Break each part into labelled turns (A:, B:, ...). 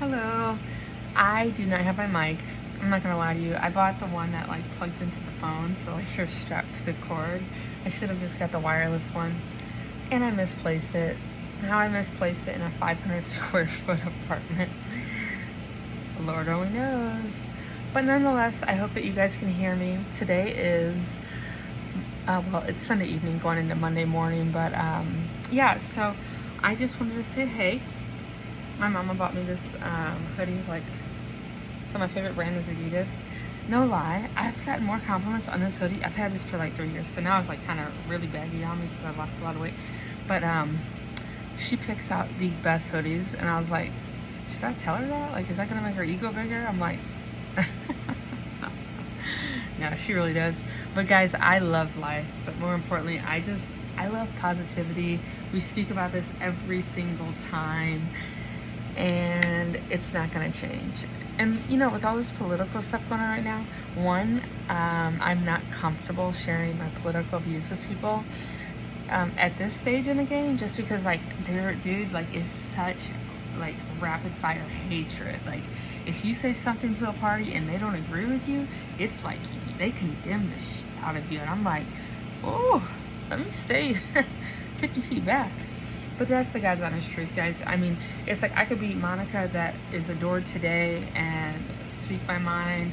A: Hello. I do not have my mic. I'm not gonna lie to you. I bought the one that like plugs into the phone, so like you're strapped to the cord. I should have just got the wireless one, and I misplaced it. How I misplaced it in a 500 square foot apartment, Lord only knows. But nonetheless, I hope that you guys can hear me. Today is, well, it's Sunday evening going into Monday morning, but yeah, so I just wanted to say hey. My mama bought me this hoodie, so my favorite brand is Adidas. No lie, I've gotten more compliments on this hoodie. I've had this for like 3 years, so now it's like kind of really baggy on me because I've lost a lot of weight. But she picks out the best hoodies, and I was like, should I tell her that? Like, is that gonna make her ego bigger? I'm like, no, she really does. But guys, I love life, but more importantly, I love positivity. We speak about this every single time, and it's not going to change. And you know, with all this political stuff going on right now, I'm not comfortable sharing my political views with people at this stage in the game, just because like dude like is such like rapid fire hatred. Like, if you say something to a party and they don't agree with you, it's like they condemn the shit out of you, and I'm like, oh, let me stay 50 feet back. But that's the God's honest truth, guys. I mean, it's like I could be Monica that is adored today and speak my mind,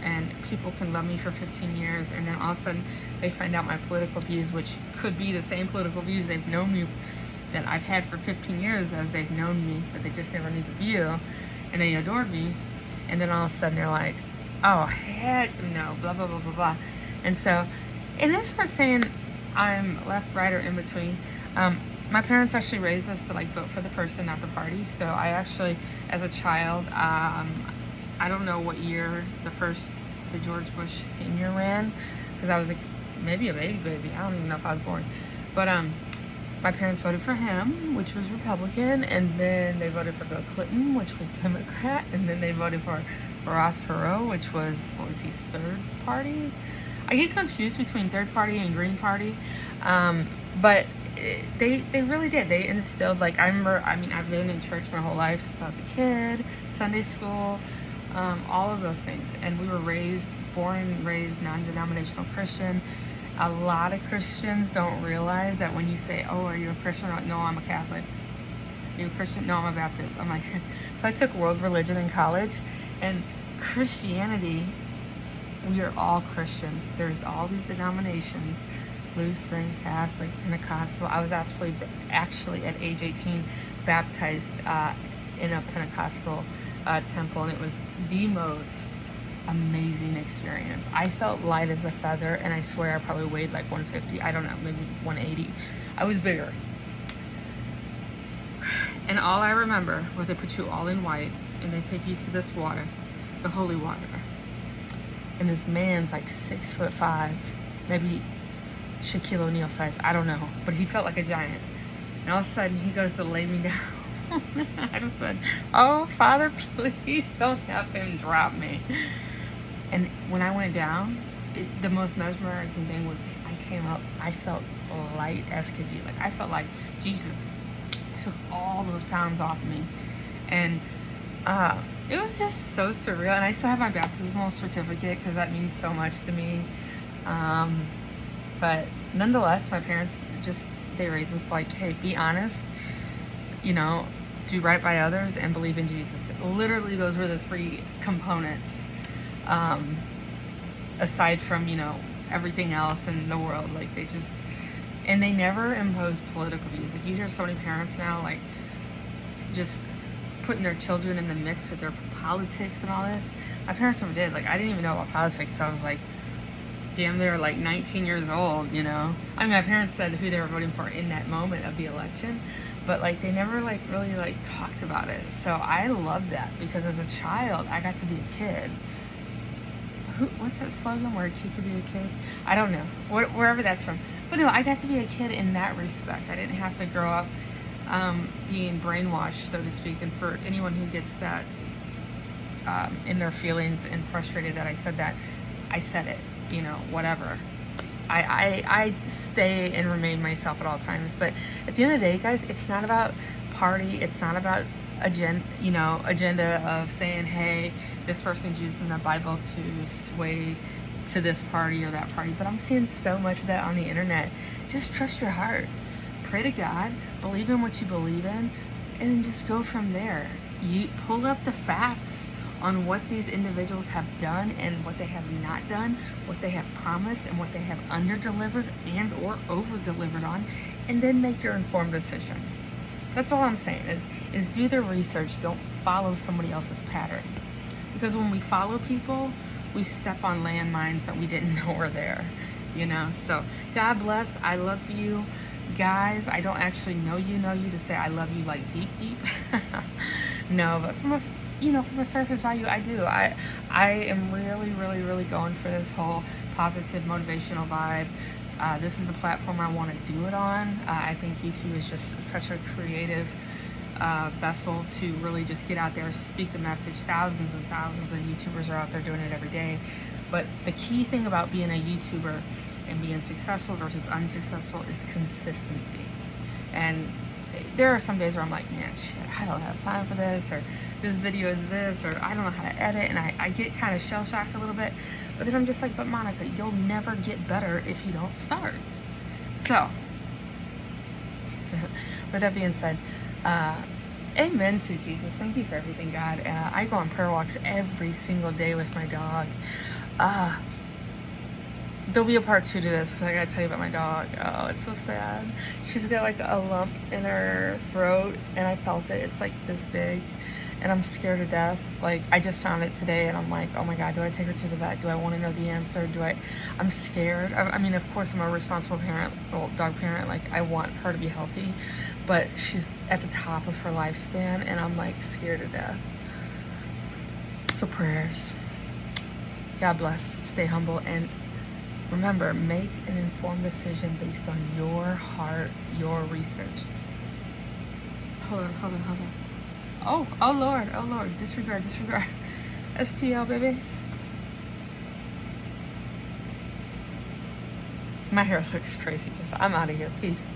A: and people can love me for 15 years, and then all of a sudden they find out my political views, which could be the same political views they've known me, that I've had for 15 years as they've known me, but they just never knew the view, and they adored me, and then all of a sudden they're like, oh, heck no, blah, blah, blah, blah, blah. And so, and that's not saying I'm left, right, or in between. My parents actually raised us to like vote for the person, not the party. So I actually, as a child, I don't know what year the George Bush Senior ran, because I was like maybe a baby. I don't even know if I was born. But my parents voted for him, which was Republican, and then they voted for Bill Clinton, which was Democrat, and then they voted for Ross Perot, which was, what was he, third party? I get confused between third party and Green Party, but they really did. They instilled, like, I remember, I mean, I've been in church my whole life since I was a kid, Sunday school, all of those things, and we were born and raised non-denominational Christian. A lot of Christians don't realize that when you say, oh, are you a Christian? Like, no, I'm a Catholic. Are you a Christian? No, I'm a Baptist. I'm like, so I took world religion in college, and Christianity, we are all Christians. There's all these denominations, Lutheran, Catholic, Pentecostal. I was actually at age 18 baptized in a Pentecostal temple, and it was the most amazing experience. I felt light as a feather, and I swear I probably weighed like 150. I don't know, maybe 180. I was bigger. And all I remember was they put you all in white, and they take you to this water, the holy water. And this man's like 6'5", maybe Shaquille O'Neal size, I don't know, but he felt like a giant. And all of a sudden he goes to lay me down. I just said, oh, Father, please don't have him drop me. And when I went down, the most mesmerizing thing was I came up, I felt light as could be. Like, I felt like Jesus took all those pounds off me. And it was just so surreal. And I still have my baptismal certificate because that means so much to me. But nonetheless, my parents they raised us like, hey, be honest, you know, do right by others, and believe in Jesus. Literally, those were the three components. Aside from, you know, everything else in the world, like and they never imposed political views. Like, you hear so many parents now, like, just putting their children in the mix with their politics and all this. My parents never did. Like, I didn't even know about politics, so I was like, damn, they were like 19 years old, you know. I mean, my parents said who they were voting for in that moment of the election, but like they never like really like talked about it. So I love that, because as a child I got to be a kid. What's that slogan, where a kid could be a kid? I don't know, wherever that's from. But no, I got to be a kid in that respect. I didn't have to grow up being brainwashed, so to speak. And for anyone who gets that in their feelings and frustrated that I said that, I said it, you know, whatever. I stay and remain myself at all times. But at the end of the day, guys, it's not about party. It's not about agenda of saying, hey, this person's using the Bible to sway to this party or that party. But I'm seeing so much of that on the internet. Just trust your heart. Pray to God, believe in what you believe in, and just go from there. You pull up the facts on what these individuals have done and what they have not done, what they have promised and what they have under-delivered and or over-delivered on, and then make your informed decision. That's all I'm saying is do the research. Don't follow somebody else's pattern. Because when we follow people, we step on landmines that we didn't know were there, So God bless. I love you guys. I don't actually know you to say I love you like deep. No, but from a surface value, I do. I am really going for this whole positive motivational vibe. This is the platform I want to do it on. I think YouTube is just such a creative vessel to really just get out there, speak the message. Thousands and thousands of YouTubers are out there doing it every day. But the key thing about being a YouTuber and being successful versus unsuccessful is consistency. And there are some days where I'm like, man, shit, I don't have time for this, or this video is this, or I don't know how to edit, and I get kind of shell-shocked a little bit. But then I'm just like, but Monica, you'll never get better if you don't start. So, with that being said, amen to Jesus. Thank you for everything, God. I go on prayer walks every single day with my dog. There'll be a part 2 to this because I gotta tell you about my dog. Oh, it's so sad. She's got like a lump in her throat, and I felt it. It's like this big, and I'm scared to death. Like, I just found it today, and I'm like, oh my God, do I take her to the vet? Do I want to know the answer? I'm scared. I mean, of course, I'm a responsible parent, dog parent. Like, I want her to be healthy, but she's at the top of her lifespan, and I'm like scared to death. So prayers. God bless. Stay humble, and remember, make an informed decision based on your heart, your research. Hold on. Oh Lord, disregard. STL, baby. My hair looks crazy, so I'm out of here. Peace.